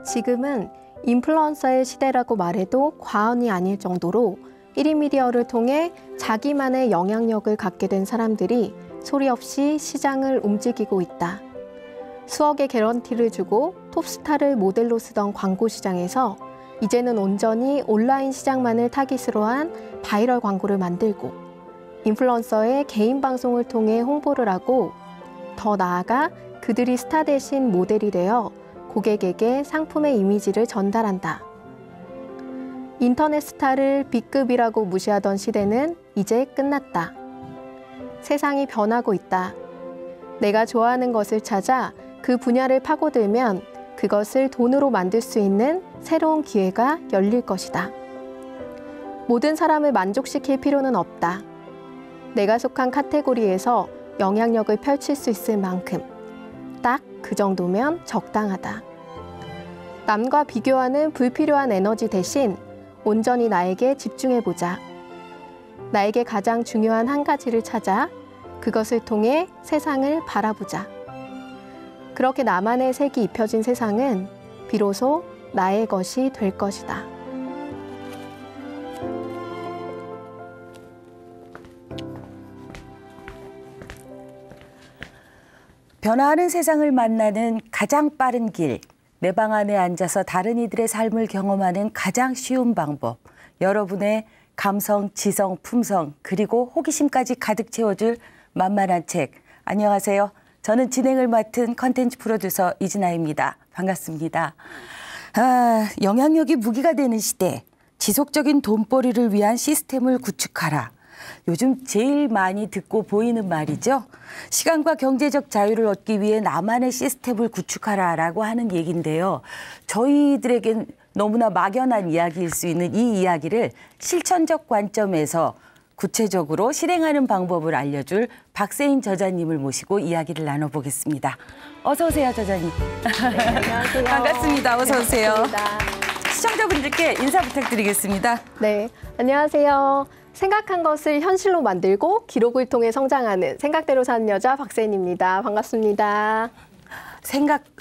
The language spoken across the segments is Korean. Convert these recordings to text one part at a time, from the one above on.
지금은 인플루언서의 시대라고 말해도 과언이 아닐 정도로 1인 미디어를 통해 자기만의 영향력을 갖게 된 사람들이 소리 없이 시장을 움직이고 있다. 수억의 개런티를 주고 톱스타를 모델로 쓰던 광고 시장에서 이제는 온전히 온라인 시장만을 타깃으로 한 바이럴 광고를 만들고 인플루언서의 개인 방송을 통해 홍보를 하고 더 나아가 그들이 스타 대신 모델이 되어 고객에게 상품의 이미지를 전달한다. 인터넷 스타를 B급이라고 무시하던 시대는 이제 끝났다. 세상이 변하고 있다. 내가 좋아하는 것을 찾아 그 분야를 파고들면 그것을 돈으로 만들 수 있는 새로운 기회가 열릴 것이다. 모든 사람을 만족시킬 필요는 없다. 내가 속한 카테고리에서 영향력을 펼칠 수 있을 만큼 딱 그 정도면 적당하다. 남과 비교하는 불필요한 에너지 대신 온전히 나에게 집중해보자. 나에게 가장 중요한 한 가지를 찾아 그것을 통해 세상을 바라보자. 그렇게 나만의 색이 입혀진 세상은 비로소 나의 것이 될 것이다. 변화하는 세상을 만나는 가장 빠른 길, 내 방 안에 앉아서 다른 이들의 삶을 경험하는 가장 쉬운 방법, 여러분의 감성, 지성, 품성, 그리고 호기심까지 가득 채워줄 만만한 책. 안녕하세요. 저는 진행을 맡은 컨텐츠 프로듀서 이진아입니다. 반갑습니다. 영향력이 무기가 되는 시대, 지속적인 돈벌이를 위한 시스템을 구축하라. 요즘 제일 많이 듣고 보이는 말이죠. 시간과 경제적 자유를 얻기 위해 나만의 시스템을 구축하라라고 하는 얘기인데요. 저희들에겐 너무나 막연한 이야기일 수 있는 이 이야기를 실천적 관점에서 구체적으로 실행하는 방법을 알려줄 박세인 저자님을 모시고 이야기를 나눠보겠습니다. 어서 오세요, 저자님. 네, 안녕하세요. 반갑습니다. 어서 오세요. 반갑습니다. 시청자분들께 인사 부탁드리겠습니다. 네, 안녕하세요. 생각한 것을 현실로 만들고 기록을 통해 성장하는 생각대로 사는 여자 박세인입니다. 반갑습니다.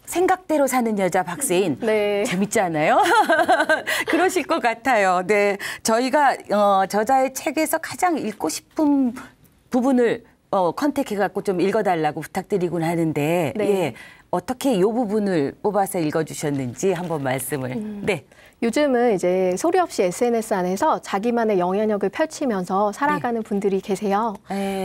생각대로 사는 여자 박세인. 네. 재밌지 않아요? 그러실 것 같아요. 네, 저희가 저자의 책에서 가장 읽고 싶은 부분을 컨택해갖고 좀 읽어달라고 부탁드리곤 하는데 네. 예, 어떻게 이 부분을 뽑아서 읽어주셨는지 한번 말씀을. 네. 요즘은 이제 소리 없이 SNS 안에서 자기만의 영향력을 펼치면서 살아가는 분들이 계세요.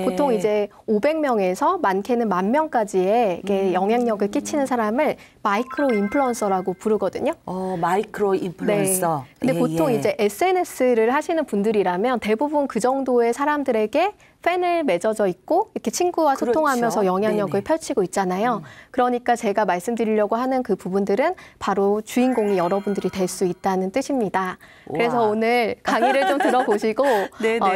보통 이제 500명에서 많게는 10,000명까지의 영향력을 끼치는 사람을 마이크로 인플루언서라고 부르거든요. 마이크로 인플루언서. 네. 근데 예, 보통 예. 이제 SNS를 하시는 분들이라면 대부분 그 정도의 사람들에게 팬을 맺어져 있고 이렇게 친구와 그렇죠. 소통하면서 영향력을 네네. 펼치고 있잖아요. 그러니까 제가 말씀드리려고 하는 그 부분들은 바로 주인공이 여러분들이 될 수 있다는 뜻입니다. 그래서 우와. 오늘 강의를 좀 들어보시고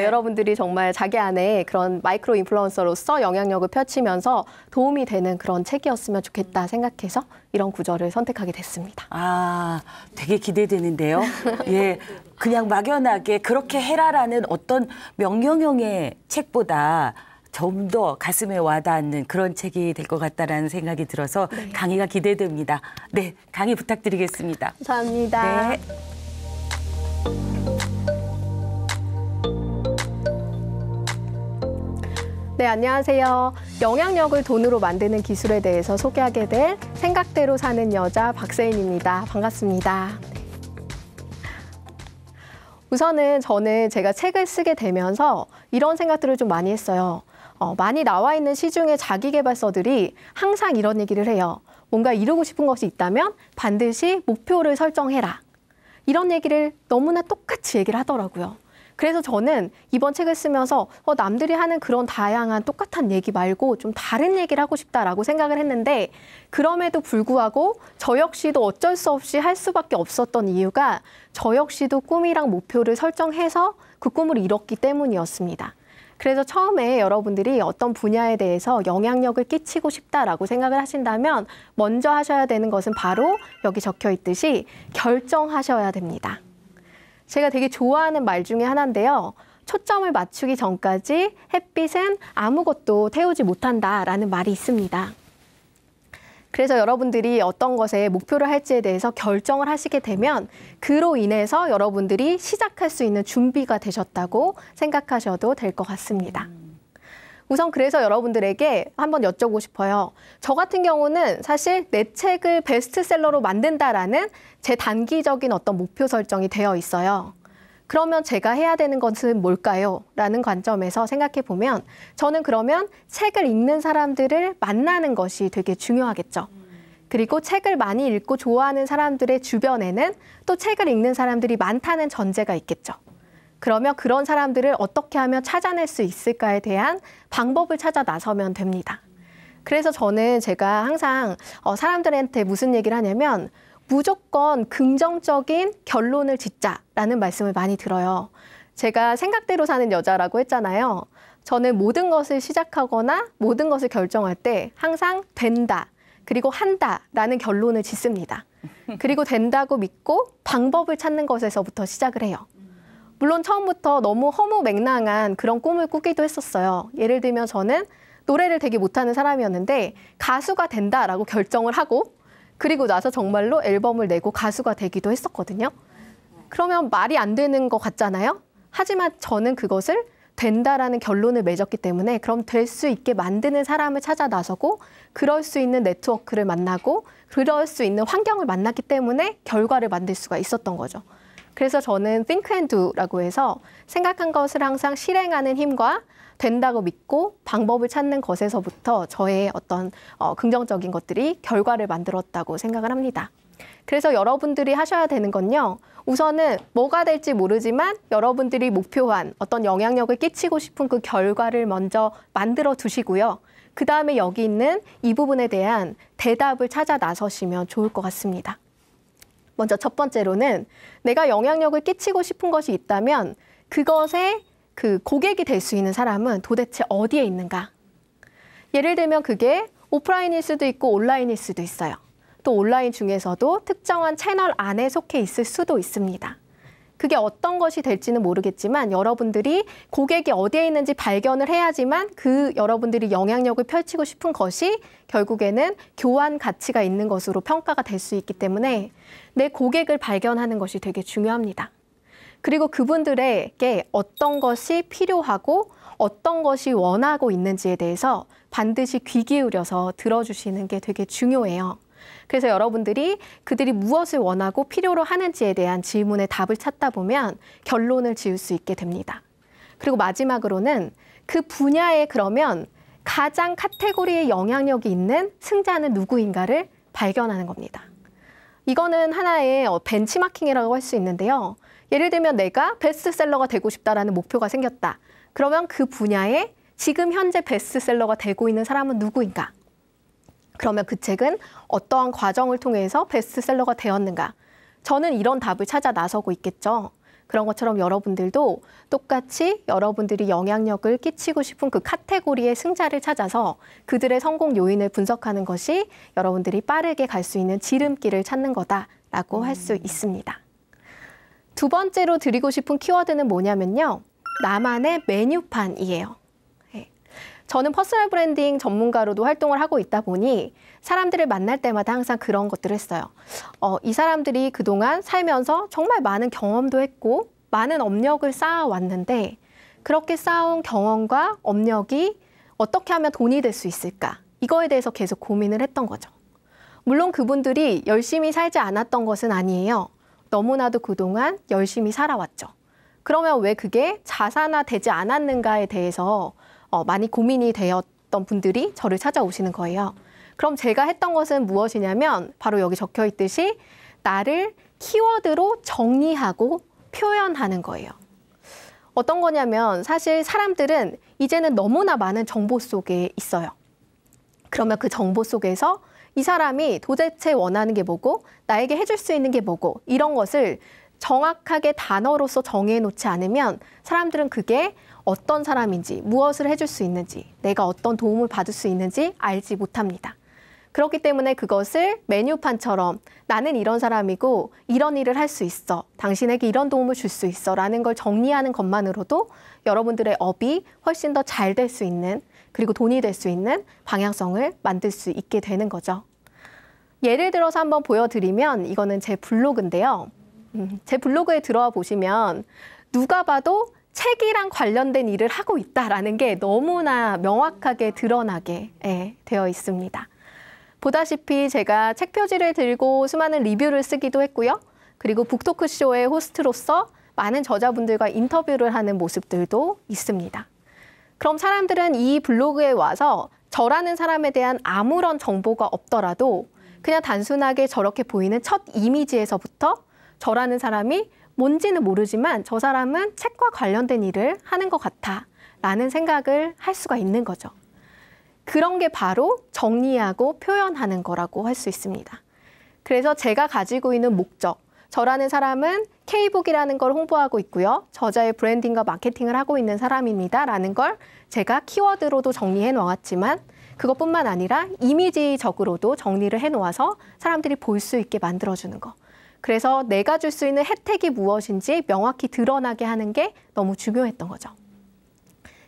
여러분들이 정말 자기 안에 그런 마이크로 인플루언서로서 영향력을 펼치면서 도움이 되는 그런 책이었으면 좋겠다 생각해서 이런 구절을 선택하게 됐습니다. 아, 되게 기대되는데요. 예, 그냥 막연하게 그렇게 해라라는 어떤 명령형의 책보다 좀 더 가슴에 와닿는 그런 책이 될 것 같다라는 생각이 들어서 강의가 기대됩니다. 네, 강의 부탁드리겠습니다. 감사합니다. 네. 네, 안녕하세요. 영향력을 돈으로 만드는 기술에 대해서 소개하게 될 생각대로 사는 여자 박세인입니다. 반갑습니다. 우선은 저는 제가 책을 쓰게 되면서 이런 생각들을 좀 많이 했어요. 많이 나와 있는 시중의 자기계발서들이 항상 이런 얘기를 해요. 뭔가 이루고 싶은 것이 있다면 반드시 목표를 설정해라. 이런 얘기를 너무나 똑같이 얘기를 하더라고요. 그래서 저는 이번 책을 쓰면서 남들이 하는 그런 다양한 똑같은 얘기 말고 좀 다른 얘기를 하고 싶다라고 생각을 했는데 그럼에도 불구하고 저 역시도 어쩔 수 없이 할 수밖에 없었던 이유가 저 역시도 꿈이랑 목표를 설정해서 그 꿈을 이뤘기 때문이었습니다. 그래서 처음에 여러분들이 어떤 분야에 대해서 영향력을 끼치고 싶다라고 생각을 하신다면 먼저 하셔야 되는 것은 바로 여기 적혀 있듯이 결정하셔야 됩니다. 제가 되게 좋아하는 말 중에 하나인데요. 초점을 맞추기 전까지 햇빛은 아무것도 태우지 못한다라는 말이 있습니다. 그래서 여러분들이 어떤 것에 목표를 할지에 대해서 결정을 하시게 되면 그로 인해서 여러분들이 시작할 수 있는 준비가 되셨다고 생각하셔도 될 것 같습니다. 우선 그래서 여러분들에게 한번 여쭤보고 싶어요. 저 같은 경우는 사실 내 책을 베스트셀러로 만든다라는 제 단기적인 어떤 목표 설정이 되어 있어요. 그러면 제가 해야 되는 것은 뭘까요? 라는 관점에서 생각해 보면 저는 그러면 책을 읽는 사람들을 만나는 것이 되게 중요하겠죠. 그리고 책을 많이 읽고 좋아하는 사람들의 주변에는 또 책을 읽는 사람들이 많다는 전제가 있겠죠. 그러면 그런 사람들을 어떻게 하면 찾아낼 수 있을까에 대한 방법을 찾아 나서면 됩니다. 그래서 제가 항상 사람들한테 무슨 얘기를 하냐면 무조건 긍정적인 결론을 짓자라는 말씀을 많이 들어요. 제가 생각대로 사는 여자라고 했잖아요. 저는 모든 것을 시작하거나 모든 것을 결정할 때 항상 된다, 그리고 한다라는 결론을 짓습니다. 그리고 된다고 믿고 방법을 찾는 것에서부터 시작을 해요. 물론 처음부터 너무 허무맹랑한 그런 꿈을 꾸기도 했었어요. 예를 들면 저는 노래를 되게 못하는 사람이었는데 가수가 된다라고 결정을 하고 그리고 나서 정말로 앨범을 내고 가수가 되기도 했었거든요. 그러면 말이 안 되는 것 같잖아요. 하지만 저는 그것을 된다라는 결론을 맺었기 때문에 그럼 될 수 있게 만드는 사람을 찾아 나서고 그럴 수 있는 네트워크를 만나고 그럴 수 있는 환경을 만났기 때문에 결과를 만들 수가 있었던 거죠. 그래서 저는 think and do라고 해서 생각한 것을 항상 실행하는 힘과 된다고 믿고 방법을 찾는 것에서부터 저의 어떤 긍정적인 것들이 결과를 만들었다고 생각을 합니다. 그래서 여러분들이 하셔야 되는 건요. 우선은 뭐가 될지 모르지만 여러분들이 목표한 어떤 영향력을 끼치고 싶은 그 결과를 먼저 만들어 두시고요. 그 다음에 여기 있는 이 부분에 대한 대답을 찾아 나서시면 좋을 것 같습니다. 먼저 첫 번째로는 내가 영향력을 끼치고 싶은 것이 있다면 그것에 그 고객이 될 수 있는 사람은 도대체 어디에 있는가? 예를 들면 그게 오프라인일 수도 있고 온라인일 수도 있어요. 또 온라인 중에서도 특정한 채널 안에 속해 있을 수도 있습니다. 그게 어떤 것이 될지는 모르겠지만 여러분들이 고객이 어디에 있는지 발견을 해야지만 그 여러분들이 영향력을 펼치고 싶은 것이 결국에는 교환 가치가 있는 것으로 평가가 될 수 있기 때문에 내 고객을 발견하는 것이 되게 중요합니다. 그리고 그분들에게 어떤 것이 필요하고 어떤 것이 원하고 있는지에 대해서 반드시 귀 기울여서 들어주시는 게 되게 중요해요. 그래서 여러분들이 그들이 무엇을 원하고 필요로 하는지에 대한 질문에 답을 찾다 보면 결론을 지을 수 있게 됩니다. 그리고 마지막으로는 그 분야에 그러면 가장 카테고리에 영향력이 있는 승자는 누구인가를 발견하는 겁니다. 이거는 하나의 벤치마킹이라고 할 수 있는데요. 예를 들면 내가 베스트셀러가 되고 싶다라는 목표가 생겼다. 그러면 그 분야에 지금 현재 베스트셀러가 되고 있는 사람은 누구인가? 그러면 그 책은 어떠한 과정을 통해서 베스트셀러가 되었는가? 저는 이런 답을 찾아 나서고 있겠죠. 그런 것처럼 여러분들도 똑같이 여러분들이 영향력을 끼치고 싶은 그 카테고리의 승자를 찾아서 그들의 성공 요인을 분석하는 것이 여러분들이 빠르게 갈 수 있는 지름길을 찾는 거다라고 할 수 있습니다. 두 번째로 드리고 싶은 키워드는 뭐냐면요. 나만의 메뉴판이에요. 저는 퍼스널 브랜딩 전문가로도 활동을 하고 있다 보니 사람들을 만날 때마다 항상 그런 것들을 했어요. 이 사람들이 그동안 살면서 정말 많은 경험도 했고 많은 업력을 쌓아왔는데 그렇게 쌓아온 경험과 업력이 어떻게 하면 돈이 될 수 있을까? 이거에 대해서 계속 고민을 했던 거죠. 물론 그분들이 열심히 살지 않았던 것은 아니에요. 너무나도 그동안 열심히 살아왔죠. 그러면 왜 그게 자산화되지 않았는가에 대해서 많이 고민이 되었던 분들이 저를 찾아오시는 거예요. 그럼 제가 했던 것은 무엇이냐면 바로 여기 적혀 있듯이 나를 키워드로 정리하고 표현하는 거예요. 어떤 거냐면 사실 사람들은 이제는 너무나 많은 정보 속에 있어요. 그러면 그 정보 속에서 이 사람이 도대체 원하는 게 뭐고 나에게 해줄 수 있는 게 뭐고 이런 것을 정확하게 단어로서 정해놓지 않으면 사람들은 그게 어떤 사람인지 무엇을 해줄 수 있는지 내가 어떤 도움을 받을 수 있는지 알지 못합니다. 그렇기 때문에 그것을 메뉴판처럼 나는 이런 사람이고 이런 일을 할 수 있어. 당신에게 이런 도움을 줄 수 있어. 라는 걸 정리하는 것만으로도 여러분들의 업이 훨씬 더 잘 될 수 있는 그리고 돈이 될 수 있는 방향성을 만들 수 있게 되는 거죠. 예를 들어서 한번 보여드리면 이거는 제 블로그인데요. 제 블로그에 들어와 보시면 누가 봐도 책이랑 관련된 일을 하고 있다라는 게 너무나 명확하게 드러나게 되어 있습니다. 보다시피 제가 책 표지를 들고 수많은 리뷰를 쓰기도 했고요. 그리고 북토크쇼의 호스트로서 많은 저자분들과 인터뷰를 하는 모습들도 있습니다. 그럼 사람들은 이 블로그에 와서 저라는 사람에 대한 아무런 정보가 없더라도 그냥 단순하게 저렇게 보이는 첫 이미지에서부터 저라는 사람이 뭔지는 모르지만 저 사람은 책과 관련된 일을 하는 것 같아 라는 생각을 할 수가 있는 거죠. 그런 게 바로 정리하고 표현하는 거라고 할 수 있습니다. 그래서 제가 가지고 있는 목적, 저라는 사람은 K북이라는 걸 홍보하고 있고요. 저자의 브랜딩과 마케팅을 하고 있는 사람입니다 라는 걸 제가 키워드로도 정리해 놓았지만 그것뿐만 아니라 이미지적으로도 정리를 해 놓아서 사람들이 볼 수 있게 만들어주는 거. 그래서 내가 줄 수 있는 혜택이 무엇인지 명확히 드러나게 하는 게 너무 중요했던 거죠.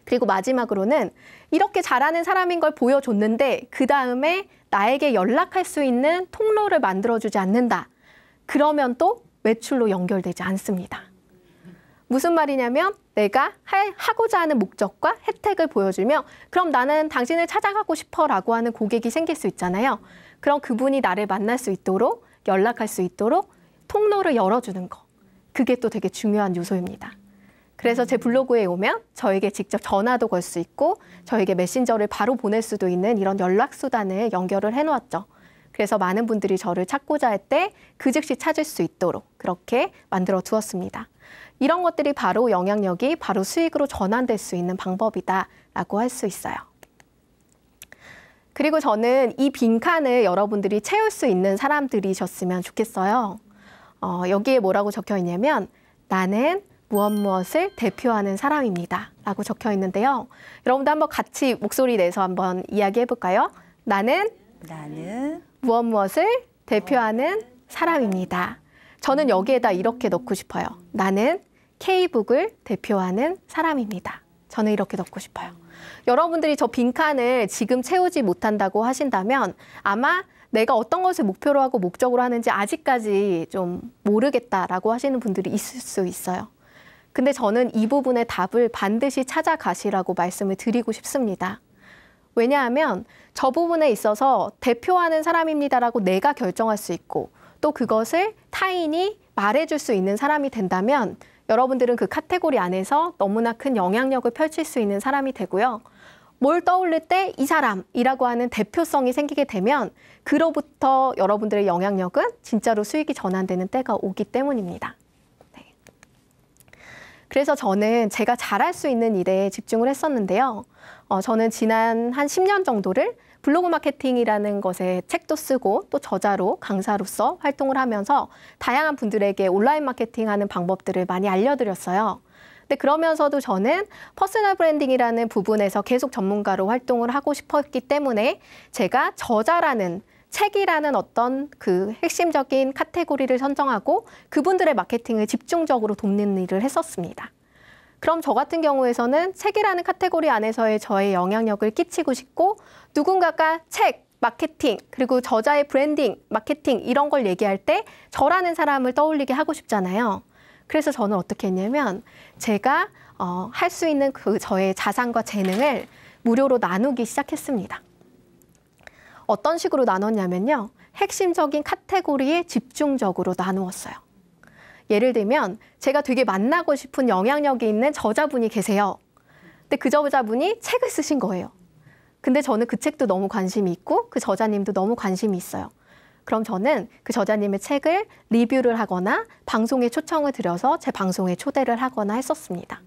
그리고 마지막으로는 이렇게 잘하는 사람인 걸 보여줬는데 그 다음에 나에게 연락할 수 있는 통로를 만들어주지 않는다. 그러면 또 매출로 연결되지 않습니다. 무슨 말이냐면 내가 하고자 하는 목적과 혜택을 보여주며 그럼 나는 당신을 찾아가고 싶어 라고 하는 고객이 생길 수 있잖아요. 그럼 그분이 나를 만날 수 있도록 연락할 수 있도록 통로를 열어주는 거. 그게 또 되게 중요한 요소입니다. 그래서 제 블로그에 오면 저에게 직접 전화도 걸 수 있고 저에게 메신저를 바로 보낼 수도 있는 이런 연락 수단을 연결을 해놓았죠. 그래서 많은 분들이 저를 찾고자 할 때 그 즉시 찾을 수 있도록 그렇게 만들어 두었습니다. 이런 것들이 바로 영향력이 바로 수익으로 전환될 수 있는 방법이다라고 할 수 있어요. 그리고 저는 이 빈칸을 여러분들이 채울 수 있는 사람들이셨으면 좋겠어요. 여기에 뭐라고 적혀 있냐면 나는 무엇을 대표하는 사람입니다 라고 적혀 있는데요. 여러분도 한번 같이 목소리 내서 한번 이야기해 볼까요? 나는 무엇을 대표하는 사람입니다. 저는 여기에다 이렇게 넣고 싶어요. 나는 K북을 대표하는 사람입니다. 저는 이렇게 넣고 싶어요. 여러분들이 저 빈칸을 지금 채우지 못한다고 하신다면 아마 내가 어떤 것을 목표로 하고 목적으로 하는지 아직까지 좀 모르겠다라고 하시는 분들이 있을 수 있어요. 근데 저는 이 부분의 답을 반드시 찾아가시라고 말씀을 드리고 싶습니다. 왜냐하면 저 부분에 있어서 대표하는 사람입니다라고 내가 결정할 수 있고 또 그것을 타인이 말해줄 수 있는 사람이 된다면 여러분들은 그 카테고리 안에서 너무나 큰 영향력을 펼칠 수 있는 사람이 되고요. 뭘 떠올릴 때 이 사람이라고 하는 대표성이 생기게 되면 그로부터 여러분들의 영향력은 진짜로 수익이 전환되는 때가 오기 때문입니다. 네. 그래서 저는 제가 잘할 수 있는 일에 집중을 했었는데요. 저는 지난 한 10년 정도를 블로그 마케팅이라는 것에 책도 쓰고 또 저자로 강사로서 활동을 하면서 다양한 분들에게 온라인 마케팅하는 방법들을 많이 알려드렸어요. 근데 그러면서도 저는 퍼스널 브랜딩이라는 부분에서 계속 전문가로 활동을 하고 싶었기 때문에 제가 저자라는 책이라는 어떤 그 핵심적인 카테고리를 선정하고 그분들의 마케팅을 집중적으로 돕는 일을 했었습니다. 그럼 저 같은 경우에서는 책이라는 카테고리 안에서의 저의 영향력을 끼치고 싶고 누군가가 책, 마케팅, 그리고 저자의 브랜딩, 마케팅 이런 걸 얘기할 때 저라는 사람을 떠올리게 하고 싶잖아요. 그래서 저는 어떻게 했냐면 제가 할 수 있는 그 저의 자산과 재능을 무료로 나누기 시작했습니다. 어떤 식으로 나눴냐면요. 핵심적인 카테고리에 집중적으로 나누었어요. 예를 들면 제가 되게 만나고 싶은 영향력이 있는 저자분이 계세요. 근데 그 저자분이 책을 쓰신 거예요. 근데 저는 그 책도 너무 관심이 있고 그 저자님도 너무 관심이 있어요. 그럼 저는 그 저자님의 책을 리뷰를 하거나 방송에 초청을 드려서 제 방송에 초대를 하거나 했었습니다.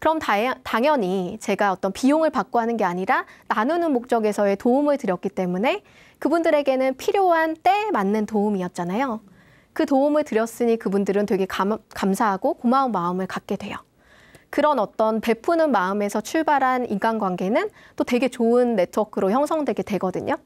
그럼 당연히 제가 어떤 비용을 받고 하는 게 아니라 나누는 목적에서의 도움을 드렸기 때문에 그분들에게는 필요한 때에 맞는 도움이었잖아요. 그 도움을 드렸으니 그분들은 되게 감사하고 고마운 마음을 갖게 돼요. 그런 어떤 베푸는 마음에서 출발한 인간관계는 또 되게 좋은 네트워크로 형성되게 되거든요.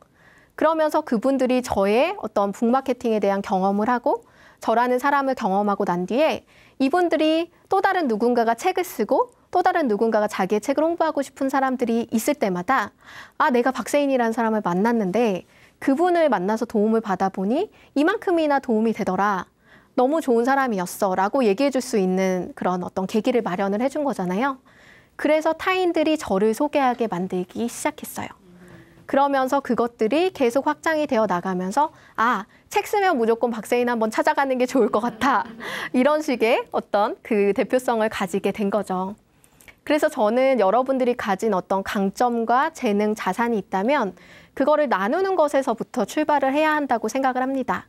그러면서 그분들이 저의 어떤 북마케팅에 대한 경험을 하고 저라는 사람을 경험하고 난 뒤에 이분들이 또 다른 누군가가 책을 쓰고 또 다른 누군가가 자기의 책을 홍보하고 싶은 사람들이 있을 때마다 아, 내가 박세인이라는 사람을 만났는데 그분을 만나서 도움을 받아보니 이만큼이나 도움이 되더라. 너무 좋은 사람이었어 라고 얘기해 줄 수 있는 그런 어떤 계기를 마련을 해준 거잖아요. 그래서 타인들이 저를 소개하게 만들기 시작했어요. 그러면서 그것들이 계속 확장이 되어 나가면서 아, 책 쓰면 무조건 박세인 한번 찾아가는 게 좋을 것 같아. 이런 식의 어떤 그 대표성을 가지게 된 거죠. 그래서 저는 여러분들이 가진 어떤 강점과 재능, 자산이 있다면 그거를 나누는 것에서부터 출발을 해야 한다고 생각을 합니다.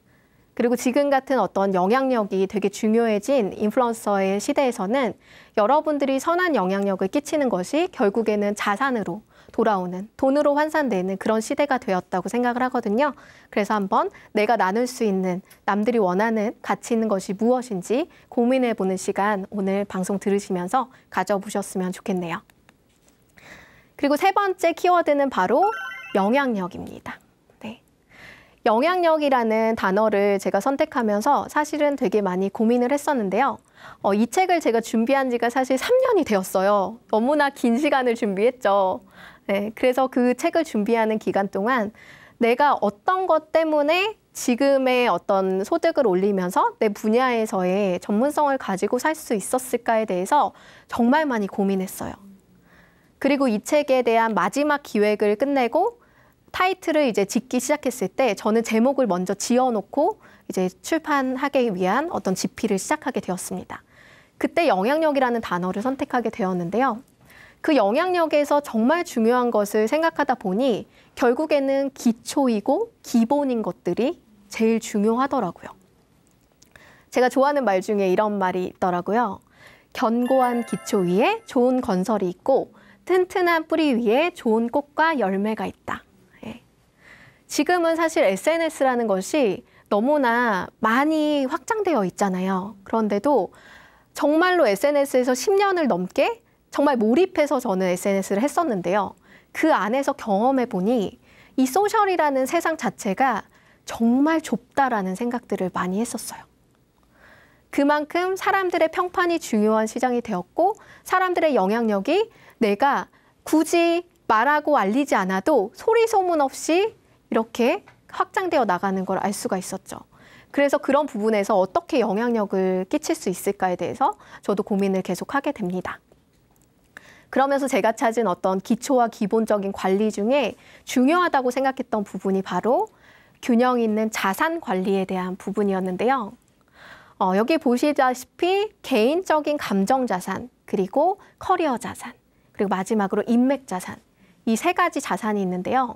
그리고 지금 같은 어떤 영향력이 되게 중요해진 인플루언서의 시대에서는 여러분들이 선한 영향력을 끼치는 것이 결국에는 자산으로 돌아오는, 돈으로 환산되는 그런 시대가 되었다고 생각을 하거든요. 그래서 한번 내가 나눌 수 있는, 남들이 원하는 가치 있는 것이 무엇인지 고민해보는 시간 오늘 방송 들으시면서 가져보셨으면 좋겠네요. 그리고 세 번째 키워드는 바로 영향력입니다. 네. 영향력이라는 단어를 제가 선택하면서 사실은 되게 많이 고민을 했었는데요. 이 책을 제가 준비한 지가 사실 3년이 되었어요. 너무나 긴 시간을 준비했죠. 네, 그래서 그 책을 준비하는 기간 동안 내가 어떤 것 때문에 지금의 어떤 소득을 올리면서 내 분야에서의 전문성을 가지고 살 수 있었을까에 대해서 정말 많이 고민했어요. 그리고 이 책에 대한 마지막 기획을 끝내고 타이틀을 이제 짓기 시작했을 때 저는 제목을 먼저 지어놓고 이제 출판하기 위한 어떤 집필을 시작하게 되었습니다. 그때 영향력이라는 단어를 선택하게 되었는데요. 그 영향력에서 정말 중요한 것을 생각하다 보니 결국에는 기초이고 기본인 것들이 제일 중요하더라고요. 제가 좋아하는 말 중에 이런 말이 있더라고요. 견고한 기초 위에 좋은 건설이 있고 튼튼한 뿌리 위에 좋은 꽃과 열매가 있다. 예. 지금은 사실 SNS라는 것이 너무나 많이 확장되어 있잖아요. 그런데도 정말로 SNS에서 10년을 넘게 정말 몰입해서 저는 SNS를 했었는데요. 그 안에서 경험해 보니 이 소셜이라는 세상 자체가 정말 좁다라는 생각들을 많이 했었어요. 그만큼 사람들의 평판이 중요한 시장이 되었고 사람들의 영향력이 내가 굳이 말하고 알리지 않아도 소리 소문 없이 이렇게 확장되어 나가는 걸 알 수가 있었죠. 그래서 그런 부분에서 어떻게 영향력을 끼칠 수 있을까에 대해서 저도 고민을 계속하게 됩니다. 그러면서 제가 찾은 어떤 기초와 기본적인 관리 중에 중요하다고 생각했던 부분이 바로 균형 있는 자산 관리에 대한 부분이었는데요. 여기 보시다시피 개인적인 감정 자산, 그리고 커리어 자산, 그리고 마지막으로 인맥 자산, 이 세 가지 자산이 있는데요.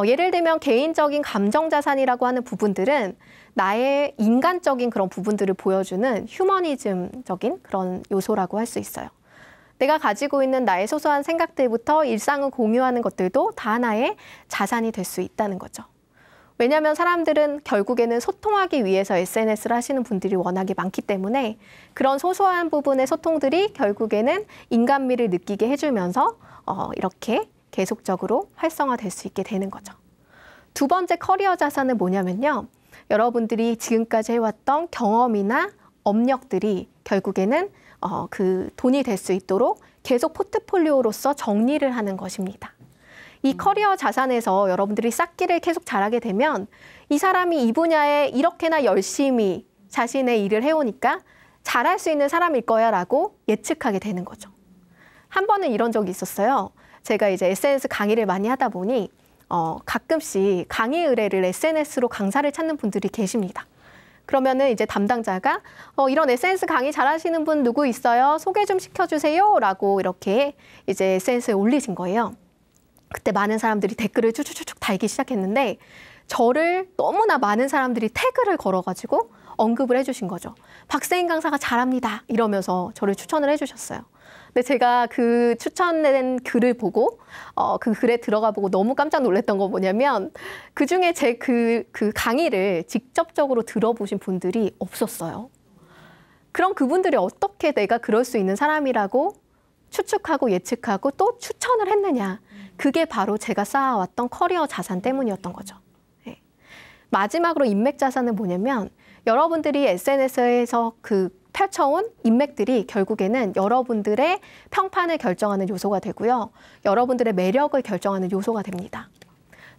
예를 들면 개인적인 감정 자산이라고 하는 부분들은 나의 인간적인 그런 부분들을 보여주는 휴머니즘적인 그런 요소라고 할 수 있어요. 내가 가지고 있는 나의 소소한 생각들부터 일상을 공유하는 것들도 다 하나의 자산이 될 수 있다는 거죠. 왜냐하면 사람들은 결국에는 소통하기 위해서 SNS를 하시는 분들이 워낙에 많기 때문에 그런 소소한 부분의 소통들이 결국에는 인간미를 느끼게 해주면서 이렇게 계속적으로 활성화될 수 있게 되는 거죠. 두 번째 커리어 자산은 뭐냐면요. 여러분들이 지금까지 해왔던 경험이나 업력들이 결국에는 그 돈이 될 수 있도록 계속 포트폴리오로서 정리를 하는 것입니다. 이 커리어 자산에서 여러분들이 쌓기를 계속 잘하게 되면 이 사람이 이 분야에 이렇게나 열심히 자신의 일을 해오니까 잘할 수 있는 사람일 거야 라고 예측하게 되는 거죠. 한 번은 이런 적이 있었어요. 제가 이제 SNS 강의를 많이 하다 보니 가끔씩 강의 의뢰를 SNS로 강사를 찾는 분들이 계십니다. 그러면은 이제 담당자가 이런 SNS 강의 잘하시는 분 누구 있어요? 소개 좀 시켜주세요. 라고 이렇게 이제 SNS에 올리신 거예요. 그때 많은 사람들이 댓글을 쭉쭉쭉 달기 시작했는데 저를 너무나 많은 사람들이 태그를 걸어가지고 언급을 해주신 거죠. 박세인 강사가 잘합니다. 이러면서 저를 추천을 해주셨어요. 근데 제가 그 추천된 글을 보고 그 글에 들어가 보고 너무 깜짝 놀랐던 건 뭐냐면 그중에 제 그 강의를 직접적으로 들어보신 분들이 없었어요. 그럼 그분들이 어떻게 내가 그럴 수 있는 사람이라고 추측하고 예측하고 또 추천을 했느냐. 그게 바로 제가 쌓아왔던 커리어 자산 때문이었던 거죠. 네. 마지막으로 인맥 자산은 뭐냐면 여러분들이 SNS에서 펼쳐온 인맥들이 결국에는 여러분들의 평판을 결정하는 요소가 되고요. 여러분들의 매력을 결정하는 요소가 됩니다.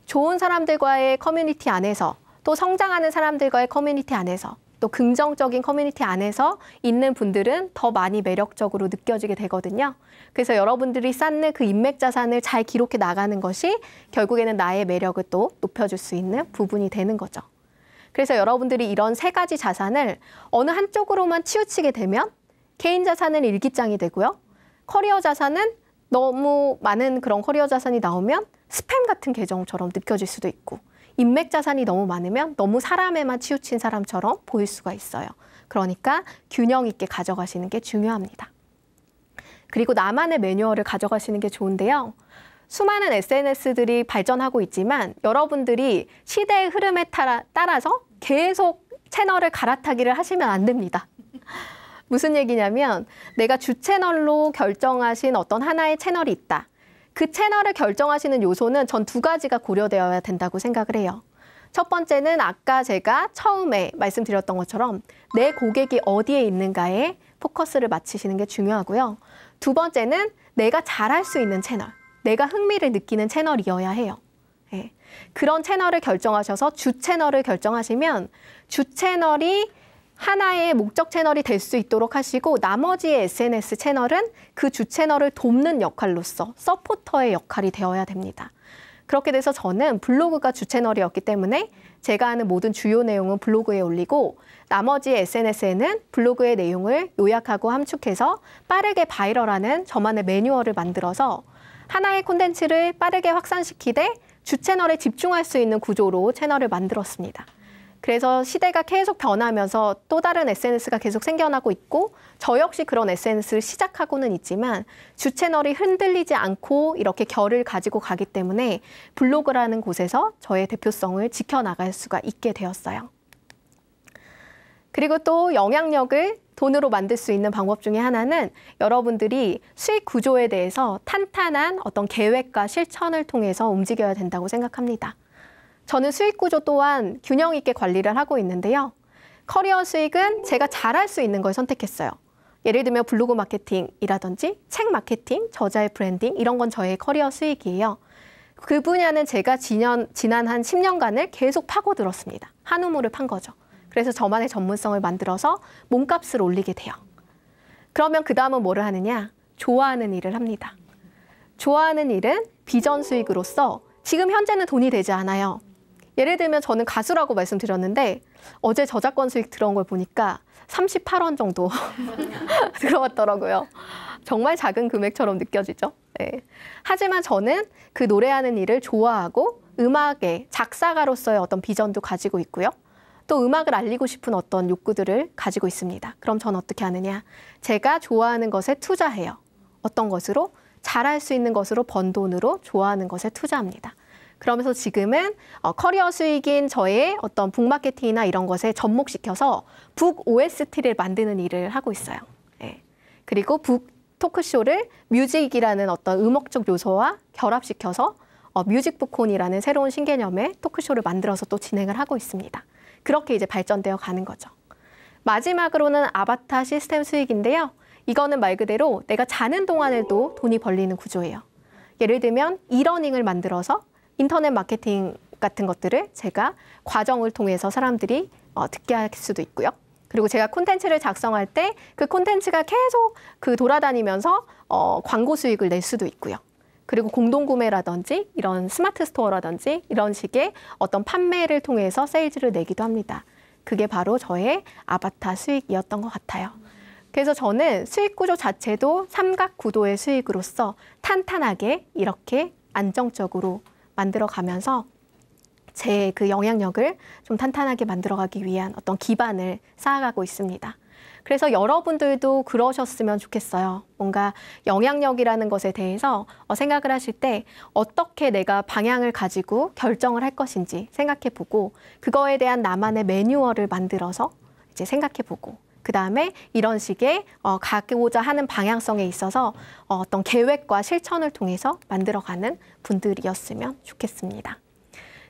좋은 사람들과의 커뮤니티 안에서 또 성장하는 사람들과의 커뮤니티 안에서 또 긍정적인 커뮤니티 안에서 있는 분들은 더 많이 매력적으로 느껴지게 되거든요. 그래서 여러분들이 쌓는 그 인맥 자산을 잘 기록해 나가는 것이 결국에는 나의 매력을 또 높여줄 수 있는 부분이 되는 거죠. 그래서 여러분들이 이런 세 가지 자산을 어느 한쪽으로만 치우치게 되면 개인 자산은 일기장이 되고요. 커리어 자산은 너무 많은 그런 커리어 자산이 나오면 스팸 같은 계정처럼 느껴질 수도 있고, 인맥 자산이 너무 많으면 너무 사람에만 치우친 사람처럼 보일 수가 있어요. 그러니까 균형 있게 가져가시는 게 중요합니다. 그리고 나만의 매뉴얼을 가져가시는 게 좋은데요. 수많은 SNS들이 발전하고 있지만 여러분들이 시대의 흐름에 따라서 계속 채널을 갈아타기를 하시면 안 됩니다. 무슨 얘기냐면 내가 주 채널로 결정하신 어떤 하나의 채널이 있다. 그 채널을 결정하시는 요소는 전 두 가지가 고려되어야 된다고 생각을 해요. 첫 번째는 아까 제가 처음에 말씀드렸던 것처럼 내 고객이 어디에 있는가에 포커스를 맞추시는 게 중요하고요. 두 번째는 내가 잘할 수 있는 채널, 내가 흥미를 느끼는 채널이어야 해요. 네. 그런 채널을 결정하셔서 주 채널을 결정하시면 주 채널이 하나의 목적 채널이 될 수 있도록 하시고 나머지의 SNS 채널은 그 주 채널을 돕는 역할로서 서포터의 역할이 되어야 됩니다. 그렇게 돼서 저는 블로그가 주 채널이었기 때문에 제가 하는 모든 주요 내용은 블로그에 올리고 나머지 SNS에는 블로그의 내용을 요약하고 함축해서 빠르게 바이럴하는 저만의 매뉴얼을 만들어서 하나의 콘텐츠를 빠르게 확산시키되 주 채널에 집중할 수 있는 구조로 채널을 만들었습니다. 그래서 시대가 계속 변하면서 또 다른 SNS가 계속 생겨나고 있고 저 역시 그런 SNS를 시작하고는 있지만 주 채널이 흔들리지 않고 이렇게 결을 가지고 가기 때문에 블로그라는 곳에서 저의 대표성을 지켜나갈 수가 있게 되었어요. 그리고 또 영향력을 돈으로 만들 수 있는 방법 중에 하나는 여러분들이 수익 구조에 대해서 탄탄한 어떤 계획과 실천을 통해서 움직여야 된다고 생각합니다. 저는 수익 구조 또한 균형 있게 관리를 하고 있는데요. 커리어 수익은 제가 잘할 수 있는 걸 선택했어요. 예를 들면 블로그 마케팅이라든지 책 마케팅, 저자의 브랜딩 이런 건 저의 커리어 수익이에요. 그 분야는 제가 지난 한 10년간을 계속 파고들었습니다. 한 우물을 판 거죠. 그래서 저만의 전문성을 만들어서 몸값을 올리게 돼요. 그러면 그 다음은 뭐를 하느냐? 좋아하는 일을 합니다. 좋아하는 일은 비전 수익으로서 지금 현재는 돈이 되지 않아요. 예를 들면 저는 가수라고 말씀드렸는데 어제 저작권 수익 들어온 걸 보니까 38원 정도 들어왔더라고요. 정말 작은 금액처럼 느껴지죠. 네. 하지만 저는 그 노래하는 일을 좋아하고 음악의 작사가로서의 어떤 비전도 가지고 있고요. 또 음악을 알리고 싶은 어떤 욕구들을 가지고 있습니다. 그럼 저는 어떻게 하느냐? 제가 좋아하는 것에 투자해요. 어떤 것으로? 잘할 수 있는 것으로 번 돈으로 좋아하는 것에 투자합니다. 그러면서 지금은 커리어 수익인 저의 어떤 북마케팅이나 이런 것에 접목시켜서 북 OST를 만드는 일을 하고 있어요. 네. 그리고 북 토크쇼를 뮤직이라는 어떤 음악적 요소와 결합시켜서 뮤직북콘이라는 새로운 신개념의 토크쇼를 만들어서 또 진행을 하고 있습니다. 그렇게 이제 발전되어 가는 거죠. 마지막으로는 아바타 시스템 수익인데요. 이거는 말 그대로 내가 자는 동안에도 돈이 벌리는 구조예요. 예를 들면 이러닝을 만들어서 인터넷 마케팅 같은 것들을 제가 과정을 통해서 사람들이 듣게 할 수도 있고요. 그리고 제가 콘텐츠를 작성할 때 그 콘텐츠가 계속 돌아다니면서 광고 수익을 낼 수도 있고요. 그리고 공동구매라든지 이런 스마트 스토어라든지 이런 식의 어떤 판매를 통해서 세일즈를 내기도 합니다. 그게 바로 저의 아바타 수익이었던 것 같아요. 그래서 저는 수익 구조 자체도 삼각 구도의 수익으로서 탄탄하게 이렇게 안정적으로 만들어가면서 제 그 영향력을 좀 탄탄하게 만들어가기 위한 어떤 기반을 쌓아가고 있습니다. 그래서 여러분들도 그러셨으면 좋겠어요. 뭔가 영향력이라는 것에 대해서 생각을 하실 때 어떻게 내가 방향을 가지고 결정을 할 것인지 생각해보고 그거에 대한 나만의 매뉴얼을 만들어서 이제 생각해보고 그 다음에 이런 식의 가고자 하는 방향성에 있어서 어떤 계획과 실천을 통해서 만들어가는 분들이었으면 좋겠습니다.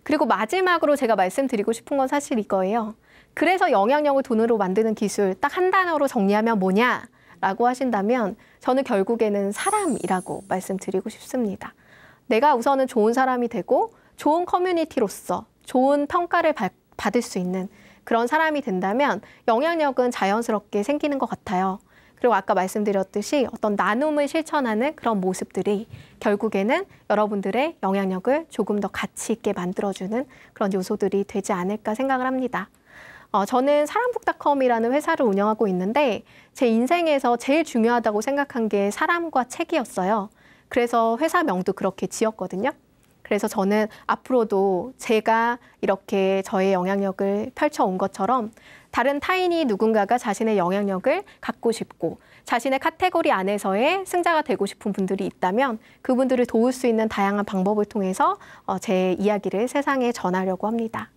그리고 마지막으로 제가 말씀드리고 싶은 건 사실 이거예요. 그래서 영향력을 돈으로 만드는 기술 딱 한 단어로 정리하면 뭐냐라고 하신다면 저는 결국에는 사람이라고 말씀드리고 싶습니다. 내가 우선은 좋은 사람이 되고 좋은 커뮤니티로서 좋은 평가를 받을 수 있는 그런 사람이 된다면 영향력은 자연스럽게 생기는 것 같아요. 그리고 아까 말씀드렸듯이 어떤 나눔을 실천하는 그런 모습들이 결국에는 여러분들의 영향력을 조금 더 가치 있게 만들어주는 그런 요소들이 되지 않을까 생각을 합니다. 저는 사람북닷컴이라는 회사를 운영하고 있는데 제 인생에서 제일 중요하다고 생각한 게 사람과 책이었어요. 그래서 회사명도 그렇게 지었거든요. 그래서 저는 앞으로도 제가 이렇게 저의 영향력을 펼쳐온 것처럼 다른 타인이 누군가가 자신의 영향력을 갖고 싶고 자신의 카테고리 안에서의 승자가 되고 싶은 분들이 있다면 그분들을 도울 수 있는 다양한 방법을 통해서 제 이야기를 세상에 전하려고 합니다.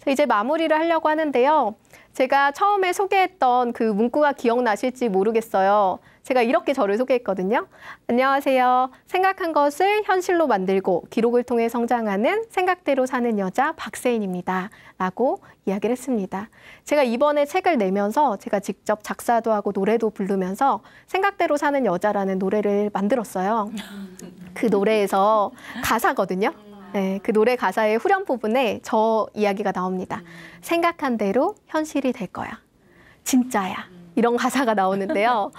이제 마무리를 하려고 하는데요. 제가 처음에 소개했던 그 문구가 기억나실지 모르겠어요. 제가 이렇게 저를 소개했거든요. 안녕하세요. 생각한 것을 현실로 만들고 기록을 통해 성장하는 생각대로 사는 여자 박세인입니다. 라고 이야기를 했습니다. 제가 이번에 책을 내면서 제가 직접 작사도 하고 노래도 부르면서 생각대로 사는 여자라는 노래를 만들었어요. 그 노래에서 가사거든요. 네, 그 노래 가사의 후렴 부분에 저 이야기가 나옵니다. 생각한 대로 현실이 될 거야. 진짜야. 이런 가사가 나오는데요.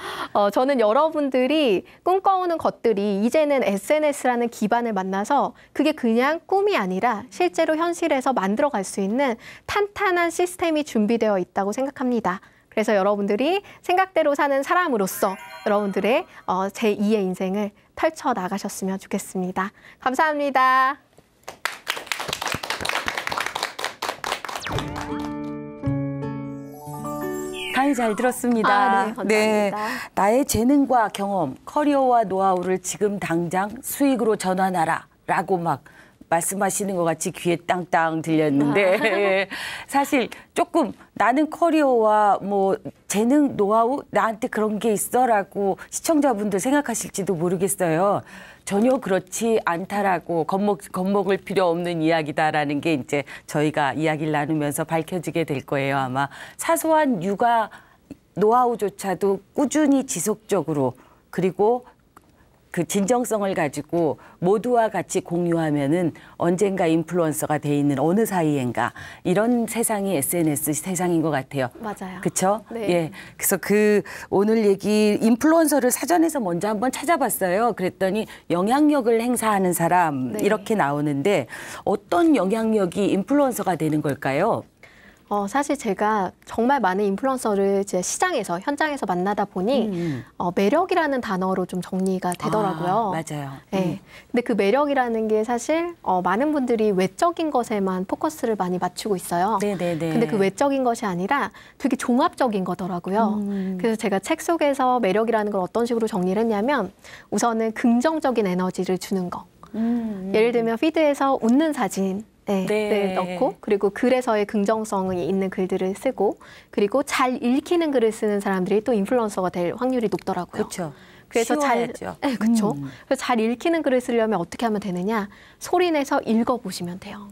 저는 여러분들이 꿈꿔오는 것들이 이제는 SNS라는 기반을 만나서 그게 그냥 꿈이 아니라 실제로 현실에서 만들어갈 수 있는 탄탄한 시스템이 준비되어 있다고 생각합니다. 그래서 여러분들이 생각대로 사는 사람으로서 여러분들의 제2의 인생을 펼쳐나가셨으면 좋겠습니다. 감사합니다. 강의 잘 들었습니다. 네, 감사합니다. 나의 재능과 경험, 커리어와 노하우를 지금 당장 수익으로 전환하라 라고 막 말씀하시는 것 같이 귀에 땅땅 들렸는데 사실 조금 나는 커리어와 뭐 재능, 노하우 나한테 그런 게 있어라고 시청자분들 생각하실지도 모르겠어요. 전혀 그렇지 않다라고 겁먹을 필요 없는 이야기다라는 게 이제 저희가 이야기를 나누면서 밝혀지게 될 거예요. 아마 사소한 육아 노하우조차도 꾸준히 지속적으로 그리고 그 진정성을 가지고 모두와 같이 공유하면은 언젠가 인플루언서가 돼 있는 어느 사이엔가 이런 세상이 SNS 세상인 것 같아요. 맞아요. 그렇죠? 네. 예. 그래서 그 오늘 얘기 인플루언서를 사전에서 먼저 한번 찾아봤어요. 그랬더니 영향력을 행사하는 사람 네. 이렇게 나오는데 어떤 영향력이 인플루언서가 되는 걸까요? 사실 제가 정말 많은 인플루언서를 이제 시장에서, 현장에서 만나다 보니 매력이라는 단어로 좀 정리가 되더라고요. 맞아요. 네. 근데 그 매력이라는 게 사실 많은 분들이 외적인 것에만 포커스를 많이 맞추고 있어요. 네네네. 근데 그 외적인 것이 아니라 되게 종합적인 거더라고요. 그래서 제가 책 속에서 매력이라는 걸 어떤 식으로 정리를 했냐면 우선은 긍정적인 에너지를 주는 거. 예를 들면 피드에서 웃는 사진 네. 넣고 그리고 글에서의 긍정성이 있는 글들을 쓰고 그리고 잘 읽히는 글을 쓰는 사람들이 또 인플루언서가 될 확률이 높더라고요. 그렇죠. 그래서 쉬워야죠. 그렇죠. 그래서 잘 읽히는 글을 쓰려면 어떻게 하면 되느냐? 소리내서 읽어보시면 돼요.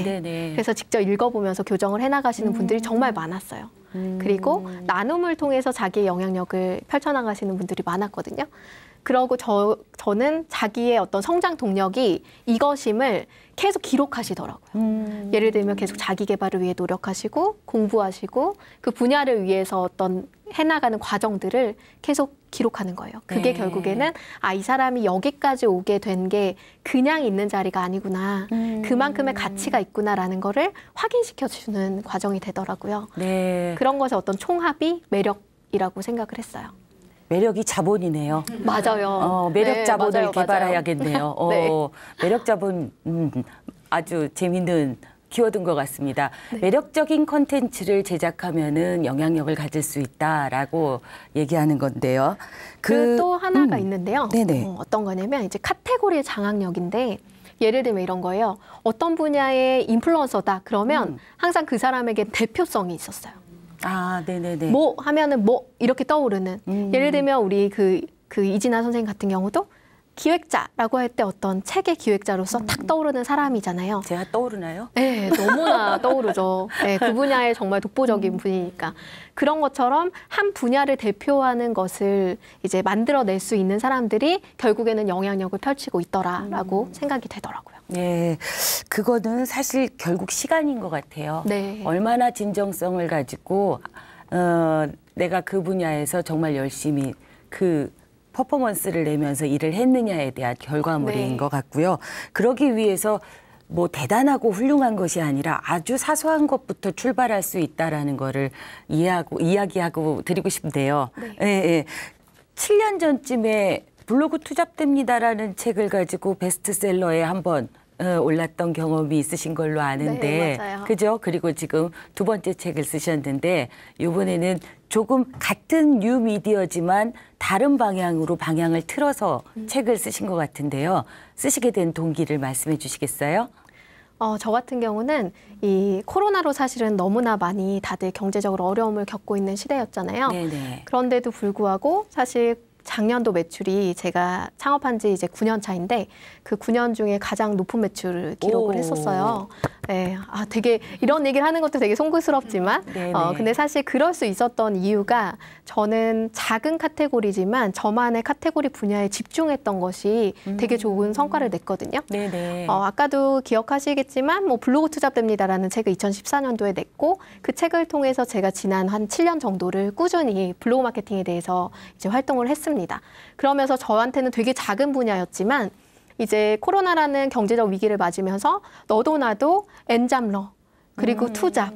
네네. 그래서 직접 읽어보면서 교정을 해나가시는 분들이 정말 많았어요. 그리고 나눔을 통해서 자기의 영향력을 펼쳐나가시는 분들이 많았거든요. 그러고 저는 자기의 어떤 성장 동력이 이것임을 계속 기록하시더라고요. 예를 들면 계속 자기 개발을 위해 노력하시고 공부하시고 그 분야를 위해서 어떤 해나가는 과정들을 계속 기록하는 거예요. 그게 네. 결국에는 이 사람이 여기까지 오게 된 게 그냥 있는 자리가 아니구나. 그만큼의 가치가 있구나라는 거를 확인시켜주는 과정이 되더라고요. 네. 그런 것의 어떤 총합이 매력이라고 생각을 했어요. 매력이 자본이네요. 맞아요. 매력 네, 자본을 맞아요, 개발해야겠네요. 네. 매력 자본 아주 재밌는 키워드인 것 같습니다. 네. 매력적인 콘텐츠를 제작하면은 영향력을 가질 수 있다라고 얘기하는 건데요. 그 또 하나가 있는데요. 네네. 어떤 거냐면 이제 카테고리의 장악력인데 예를 들면 이런 거예요. 어떤 분야의 인플루언서다 그러면 항상 그 사람에게 대표성이 있었어요. 네네네. 뭐 하면은 뭐 이렇게 떠오르는. 예를 들면 우리 그 이진아 선생님 같은 경우도 기획자라고 할 때 어떤 책의 기획자로서 탁 떠오르는 사람이잖아요. 제가 떠오르나요? 네, 너무나 떠오르죠. 네, 그 분야에 정말 독보적인 분이니까. 그런 것처럼 한 분야를 대표하는 것을 이제 만들어낼 수 있는 사람들이 결국에는 영향력을 펼치고 있더라라고 생각이 되더라고요. 네, 그거는 사실 결국 시간인 것 같아요. 네. 얼마나 진정성을 가지고 내가 그 분야에서 정말 열심히 그 퍼포먼스를 내면서 일을 했느냐에 대한 결과물인 네. 것 같고요. 그러기 위해서 뭐 대단하고 훌륭한 것이 아니라 아주 사소한 것부터 출발할 수 있다라는 거를 이야기하고 드리고 싶은데요. 네. 예, 예. 7년 전쯤에 블로그 투잡됩니다라는 책을 가지고 베스트셀러에 한번 올랐던 경험이 있으신 걸로 아는데, 네, 맞아요. 그죠? 그리고 지금 두 번째 책을 쓰셨는데 이번에는 조금 같은 뉴 미디어지만 다른 방향으로 방향을 틀어서 책을 쓰신 것 같은데요. 쓰시게 된 동기를 말씀해 주시겠어요? 저 같은 경우는 이 코로나로 사실은 너무나 많이 다들 경제적으로 어려움을 겪고 있는 시대였잖아요. 네네. 그런데도 불구하고 사실 작년도 매출이 제가 창업한 지 이제 9년 차인데 그 9년 중에 가장 높은 매출을 기록을 오. 했었어요. 네, 되게 이런 얘기를 하는 것도 되게 송구스럽지만 네네. 근데 사실 그럴 수 있었던 이유가 저는 작은 카테고리지만 저만의 카테고리 분야에 집중했던 것이 되게 좋은 성과를 냈거든요. 네네. 아까도 기억하시겠지만 뭐 블로그 투잡됩니다라는 책을 2014년도에 냈고 그 책을 통해서 제가 지난 한 7년 정도를 꾸준히 블로그 마케팅에 대해서 이제 활동을 했습니다. 그러면서 저한테는 되게 작은 분야였지만 이제 코로나라는 경제적 위기를 맞으면서 너도 나도 엔잡러 그리고 투잡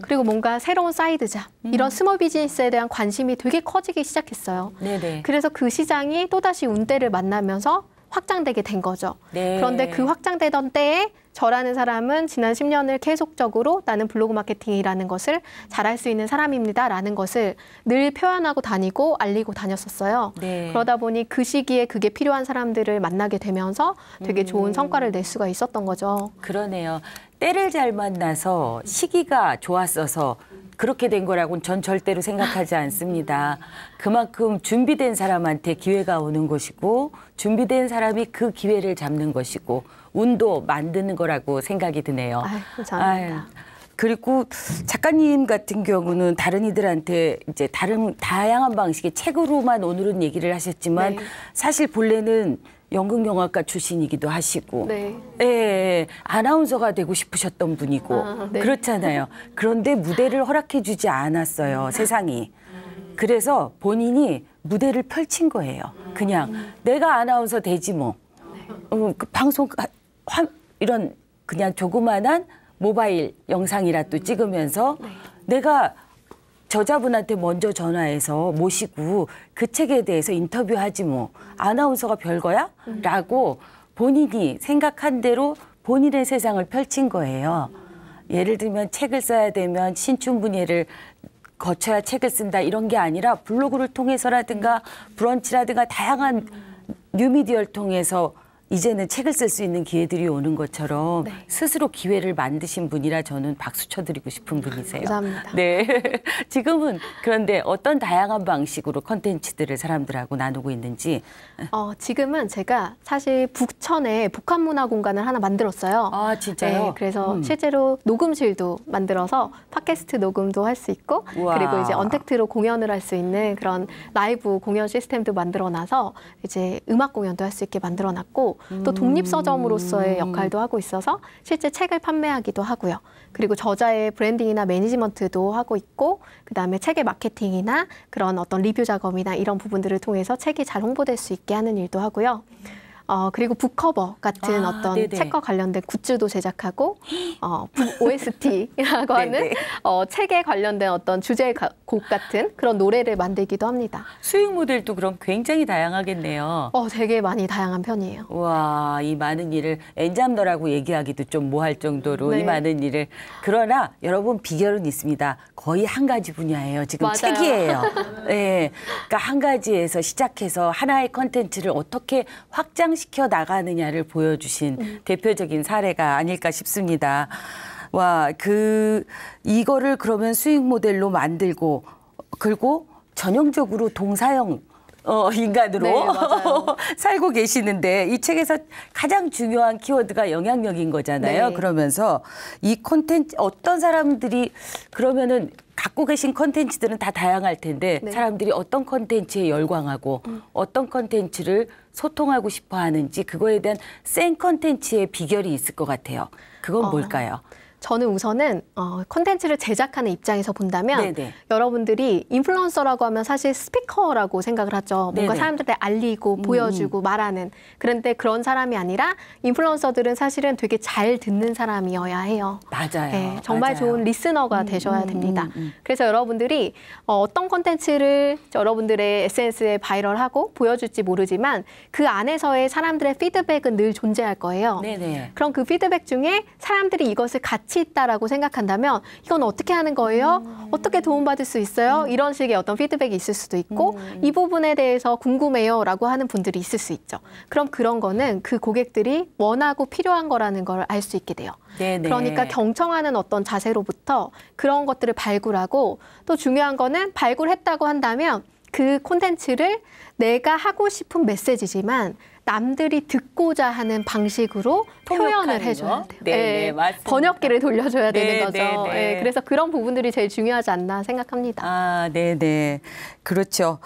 그리고 뭔가 새로운 사이드 잡 이런 스몰 비즈니스에 대한 관심이 되게 커지기 시작했어요. 네네. 그래서 그 시장이 또다시 운대를 만나면서 확장되게 된 거죠. 네. 그런데 그 확장되던 때에 저라는 사람은 지난 10년을 계속적으로 나는 블로그 마케팅이라는 것을 잘할 수 있는 사람입니다라는 것을 늘 표현하고 다니고 알리고 다녔었어요. 네. 그러다 보니 그 시기에 그게 필요한 사람들을 만나게 되면서 되게 좋은 성과를 낼 수가 있었던 거죠. 그러네요. 때를 잘 만나서 시기가 좋았어서 그렇게 된 거라고는 전 절대로 생각하지 않습니다. 그만큼 준비된 사람한테 기회가 오는 것이고 준비된 사람이 그 기회를 잡는 것이고 운도 만드는 거라고 생각이 드네요. 감사합니다. 그리고 작가님 같은 경우는 다른 이들한테 이제 다양한 방식의 책으로만 오늘은 얘기를 하셨지만 네. 사실 본래는 연극영화과 출신이기도 하시고 네. 예, 아나운서가 되고 싶으셨던 분이고 네. 그렇잖아요. 그런데 무대를 허락해 주지 않았어요, 세상이. 그래서 본인이 무대를 펼친 거예요. 그냥 내가 아나운서 되지 뭐. 그 방송 이런 그냥 조그만한 모바일 영상이라도 찍으면서 내가 저자분한테 먼저 전화해서 모시고 그 책에 대해서 인터뷰하지 뭐. 아나운서가 별거야? 라고 본인이 생각한 대로 본인의 세상을 펼친 거예요. 예를 들면 책을 써야 되면 신춘문예를 거쳐야 책을 쓴다 이런 게 아니라 블로그를 통해서라든가 브런치라든가 다양한 뉴미디어를 통해서 이제는 책을 쓸 수 있는 기회들이 오는 것처럼 네. 스스로 기회를 만드신 분이라 저는 박수 쳐드리고 싶은 분이세요. 감사합니다. 네. 지금은 그런데 어떤 다양한 방식으로 콘텐츠들을 사람들하고 나누고 있는지. 지금은 제가 사실 북천에 북한문화 공간을 하나 만들었어요. 아, 진짜요? 네, 그래서 실제로 녹음실도 만들어서 팟캐스트 녹음도 할 수 있고 우와. 그리고 이제 언택트로 공연을 할 수 있는 그런 라이브 공연 시스템도 만들어놔서 이제 음악 공연도 할 수 있게 만들어놨고 또 독립서점으로서의 역할도 하고 있어서 실제 책을 판매하기도 하고요. 그리고 저자의 브랜딩이나 매니지먼트도 하고 있고 그다음에 책의 마케팅이나 그런 어떤 리뷰 작업이나 이런 부분들을 통해서 책이 잘 홍보될 수 있게 하는 일도 하고요. 그리고 북커버 같은 어떤 네네. 책과 관련된 굿즈도 제작하고 북 OST라고 하는 네네. 책에 관련된 어떤 주제곡 같은 그런 노래를 만들기도 합니다. 수익 모델도 그럼 굉장히 다양하겠네요. 되게 많이 다양한 편이에요. 와, 이 많은 일을 엔잡러라고 얘기하기도 좀 뭐할 정도로 네. 이 많은 일을. 그러나 여러분 비결은 있습니다. 거의 한 가지 분야예요. 지금 맞아요. 책이에요. 네. 그러니까 한 가지에서 시작해서 하나의 컨텐츠를 어떻게 확장시켜 나가느냐를 보여주신 대표적인 사례가 아닐까 싶습니다. 와, 이거를 그러면 수익 모델로 만들고 그리고 전형적으로 동사형 인간으로 네, 맞아요. 살고 계시는데 이 책에서 가장 중요한 키워드가 영향력인 거잖아요. 네. 그러면서 이 콘텐츠 어떤 사람들이 그러면은 갖고 계신 콘텐츠들은 다 다양할 텐데 네. 사람들이 어떤 콘텐츠에 열광하고 어떤 콘텐츠를 소통하고 싶어 하는지 그거에 대한 센 콘텐츠의 비결이 있을 것 같아요. 그건 뭘까요? 저는 우선은 콘텐츠를 제작하는 입장에서 본다면 네네. 여러분들이 인플루언서라고 하면 사실 스피커라고 생각을 하죠. 뭔가 네네. 사람들한테 알리고 보여주고 말하는. 그런데 그런 사람이 아니라 인플루언서들은 사실은 되게 잘 듣는 사람이어야 해요. 맞아요. 네, 정말 맞아요. 좋은 리스너가 되셔야 됩니다. 그래서 여러분들이 어떤 콘텐츠를 여러분들의 SNS에 바이럴하고 보여줄지 모르지만 그 안에서의 사람들의 피드백은 늘 존재할 거예요. 네네. 그럼 그 피드백 중에 사람들이 이것을 가치 있다라고 생각한다면 이건 어떻게 하는 거예요? 어떻게 도움받을 수 있어요? 이런 식의 어떤 피드백이 있을 수도 있고 이 부분에 대해서 궁금해요 라고 하는 분들이 있을 수 있죠. 그럼 그런 거는 그 고객들이 원하고 필요한 거라는 걸 알 수 있게 돼요. 네네. 그러니까 경청하는 어떤 자세로부터 그런 것들을 발굴하고 또 중요한 거는 발굴했다고 한다면 그 콘텐츠를 내가 하고 싶은 메시지지만 남들이 듣고자 하는 방식으로 표현을 해줘야 돼요. 네, 맞습니다. 번역기를 돌려줘야 되는 네, 거죠. 네, 네. 그래서 그런 부분들이 제일 중요하지 않나 생각합니다. 아, 네네. 그렇죠.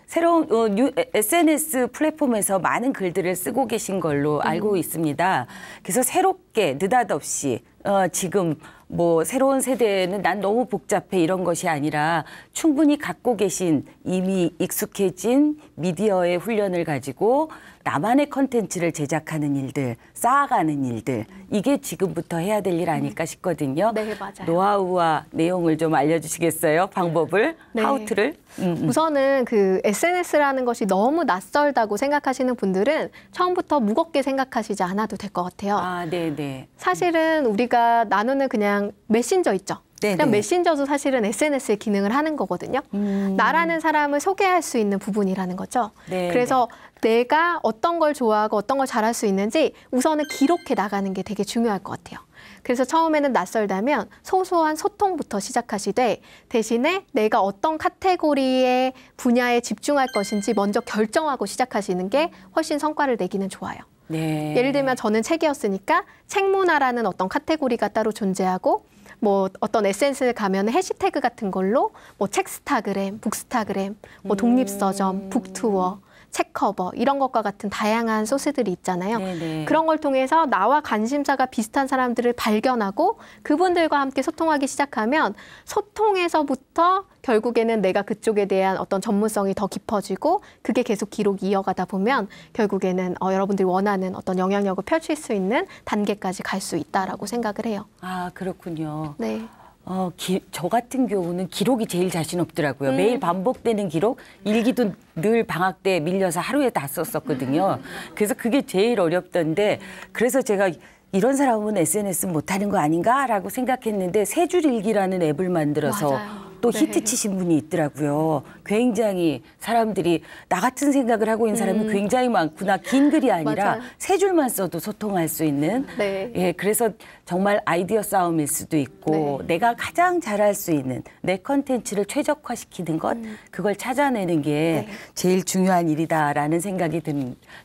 새로운 SNS 플랫폼에서 많은 글들을 쓰고 계신 걸로 알고 있습니다. 그래서 새롭게 느닷없이 지금 뭐 새로운 세대는 난 너무 복잡해 이런 것이 아니라 충분히 갖고 계신 이미 익숙해진 미디어의 훈련을 가지고 나만의 컨텐츠를 제작하는 일들, 쌓아가는 일들 이게 지금부터 해야 될 일 아닐까 싶거든요. 네, 맞아요. 노하우와 내용을 좀 알려주시겠어요? 방법을, 네. 하우투를? 우선은 그 SNS라는 것이 너무 낯설다고 생각하시는 분들은 처음부터 무겁게 생각하시지 않아도 될 것 같아요. 아, 네네. 사실은 우리가 나누는 그냥 메신저 있죠. 네네. 그냥 메신저도 사실은 SNS의 기능을 하는 거거든요. 나라는 사람을 소개할 수 있는 부분이라는 거죠. 네, 그래서 내가 어떤 걸 좋아하고 어떤 걸 잘할 수 있는지 우선은 기록해 나가는 게 되게 중요할 것 같아요. 그래서 처음에는 낯설다면 소소한 소통부터 시작하시되 대신에 내가 어떤 카테고리의 분야에 집중할 것인지 먼저 결정하고 시작하시는 게 훨씬 성과를 내기는 좋아요. 네. 예를 들면 저는 책이었으니까 책문화라는 어떤 카테고리가 따로 존재하고 뭐 어떤 SNS에 가면 해시태그 같은 걸로 뭐 책스타그램, 북스타그램, 뭐 독립서점, 북투어, 책커버 이런 것과 같은 다양한 소스들이 있잖아요. 네네. 그런 걸 통해서 나와 관심사가 비슷한 사람들을 발견하고 그분들과 함께 소통하기 시작하면 소통에서부터 결국에는 내가 그쪽에 대한 어떤 전문성이 더 깊어지고 그게 계속 기록이 이어가다 보면 결국에는 여러분들이 원하는 어떤 영향력을 펼칠 수 있는 단계까지 갈 수 있다라고 생각을 해요. 아, 그렇군요. 네. 저 같은 경우는 기록이 제일 자신 없더라고요. 매일 반복되는 기록, 일기도 늘 방학 때 밀려서 하루에 다 썼었거든요. 그래서 그게 제일 어렵던데, 그래서 제가 이런 사람은 SNS 못하는 거 아닌가라고 생각했는데 세 줄 일기라는 앱을 만들어서 맞아요. 또 네. 히트 치신 분이 있더라고요. 굉장히 사람들이 나 같은 생각을 하고 있는 사람이 굉장히 많구나. 긴 글이 아니라 맞아요. 세 줄만 써도 소통할 수 있는. 네. 예, 그래서 정말 아이디어 싸움일 수도 있고 네. 내가 가장 잘할 수 있는 내 컨텐츠를 최적화시키는 것 그걸 찾아내는 게 네. 제일 중요한 일이다라는 생각이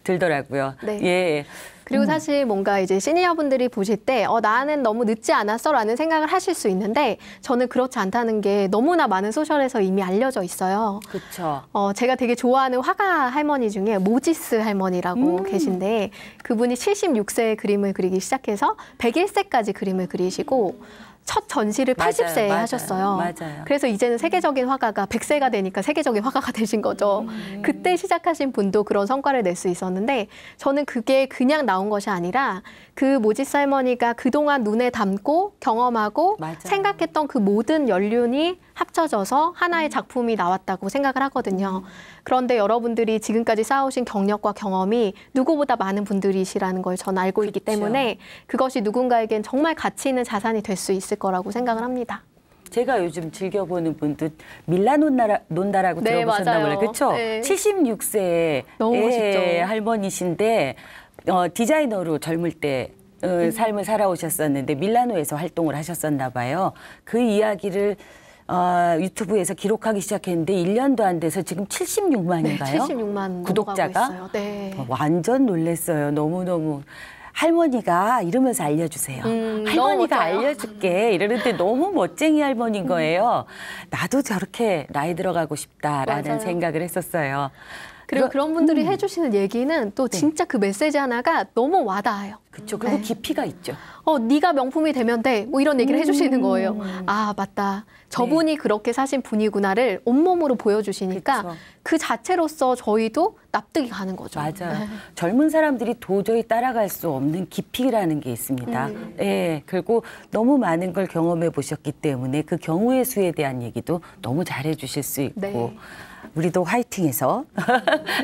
들더라고요. 네. 예. 그리고 사실 뭔가 이제 시니어분들이 보실 때 나는 너무 늦지 않았어라는 생각을 하실 수 있는데 저는 그렇지 않다는 게 너무나 많은 소셜에서 이미 알려져 있어요. 그렇죠. 제가 되게 좋아하는 화가 할머니 중에 모지스 할머니라고 계신데 그분이 76세에 그림을 그리기 시작해서 101세까지 그림을 그리시고 첫 전시를 80세에 맞아요. 하셨어요. 맞아요. 그래서 이제는 세계적인 화가가 100세가 되니까 세계적인 화가가 되신 거죠. 그때 시작하신 분도 그런 성과를 낼 수 있었는데 저는 그게 그냥 나온 것이 아니라 그 모지스 할머니가 그동안 눈에 담고 경험하고 맞아요. 생각했던 그 모든 연륜이 합쳐져서 하나의 작품이 나왔다고 생각을 하거든요. 그런데 여러분들이 지금까지 쌓아오신 경력과 경험이 누구보다 많은 분들이시라는 걸 전 알고 있기 그렇죠. 때문에 그것이 누군가에겐 정말 가치 있는 자산이 될 수 있을 거라고 생각을 합니다. 제가 요즘 즐겨보는 분도 밀라논다라고 네, 들어보셨나 맞아요. 보네요. 그렇죠? 네. 76세의 너무 멋있죠. 할머니신데 디자이너로 젊을 때 삶을 살아오셨었는데 밀라노에서 활동을 하셨었나 봐요. 그 이야기를 유튜브에서 기록하기 시작했는데 1년도 안 돼서 지금 76만인가요? 네, 76만 구독자가? 있어요. 네. 완전 놀랐어요. 너무너무. 할머니가 이러면서 알려주세요. 할머니가 알려줄게 이러는데 너무 멋쟁이 할머니인 거예요. 나도 저렇게 나이 들어가고 싶다라는 맞아요. 생각을 했었어요. 그리고 그런 분들이 해주시는 얘기는 또 진짜 그 메시지 하나가 너무 와닿아요. 그렇죠. 그리고 네. 깊이가 있죠. 네가 명품이 되면 돼. 뭐 이런 얘기를 해주시는 거예요. 아, 맞다. 저분이 그렇게 사신 분이구나를 온몸으로 보여주시니까 그쵸. 그 자체로서 저희도 납득이 가는 거죠. 맞아요. 젊은 사람들이 도저히 따라갈 수 없는 깊이라는 게 있습니다. 예, 그리고 너무 많은 걸 경험해 보셨기 때문에 그 경우의 수에 대한 얘기도 너무 잘해 주실 수 있고 네. 우리도 화이팅해서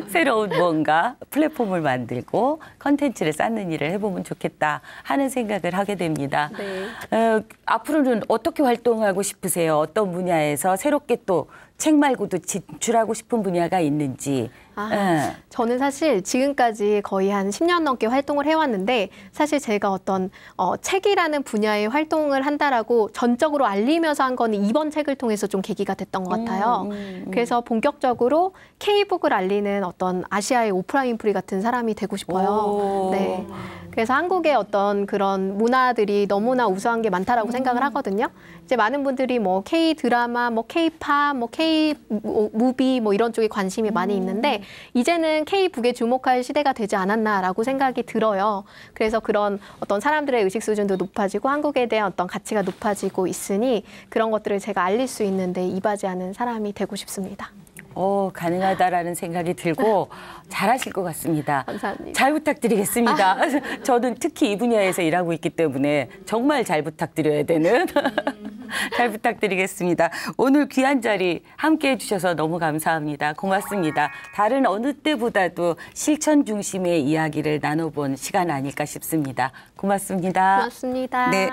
새로운 뭔가 플랫폼을 만들고 컨텐츠를 쌓는 일을 해보면 좋겠다 하는 생각을 하게 됩니다. 네. 앞으로는 어떻게 활동하고 싶으세요? 어떤 분야에서 새롭게 또 책 말고도 진출하고 싶은 분야가 있는지. 저는 사실 지금까지 거의 한 10년 넘게 활동을 해왔는데 사실 제가 어떤 책이라는 분야의 활동을 한다라고 전적으로 알리면서 한 거는 이번 책을 통해서 좀 계기가 됐던 것 같아요. 그래서 본격적으로 K북을 알리는 어떤 아시아의 오프라 윈프리 같은 사람이 되고 싶어요. 네. 그래서 한국의 어떤 그런 문화들이 너무나 우수한 게 많다라고 생각을 하거든요. 이제 많은 분들이 뭐 K 드라마, 뭐 K 팝, 뭐 K 무비 뭐 이런 쪽에 관심이 많이 있는데 이제는 K 북에 주목할 시대가 되지 않았나라고 생각이 들어요. 그래서 그런 어떤 사람들의 의식 수준도 높아지고 한국에 대한 어떤 가치가 높아지고 있으니 그런 것들을 제가 알릴 수 있는데 이바지하는 사람이 되고 싶습니다. 가능하다라는 생각이 들고 잘하실 것 같습니다. 감사합니다. 잘 부탁드리겠습니다. 저는 특히 이 분야에서 일하고 있기 때문에 정말 잘 부탁드려야 되는 잘 부탁드리겠습니다. 오늘 귀한 자리 함께해 주셔서 너무 감사합니다. 고맙습니다. 다른 어느 때보다도 실천 중심의 이야기를 나눠본 시간 아닐까 싶습니다. 고맙습니다. 고맙습니다. 네.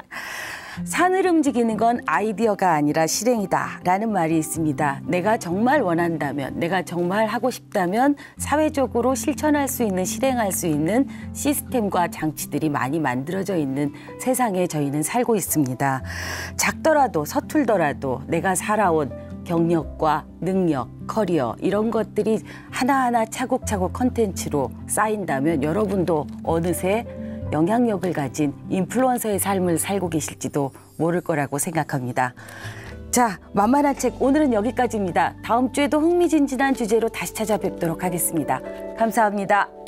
산을 움직이는 건 아이디어가 아니라 실행이다 라는 말이 있습니다. 내가 정말 원한다면, 내가 정말 하고 싶다면 사회적으로 실천할 수 있는, 실행할 수 있는 시스템과 장치들이 많이 만들어져 있는 세상에 저희는 살고 있습니다. 작더라도 서툴더라도 내가 살아온 경력과 능력, 커리어 이런 것들이 하나하나 차곡차곡 컨텐츠로 쌓인다면 여러분도 어느새 영향력을 가진 인플루언서의 삶을 살고 계실지도 모를 거라고 생각합니다. 자, 만만한 책 오늘은 여기까지입니다. 다음 주에도 흥미진진한 주제로 다시 찾아뵙도록 하겠습니다. 감사합니다. 감사합니다.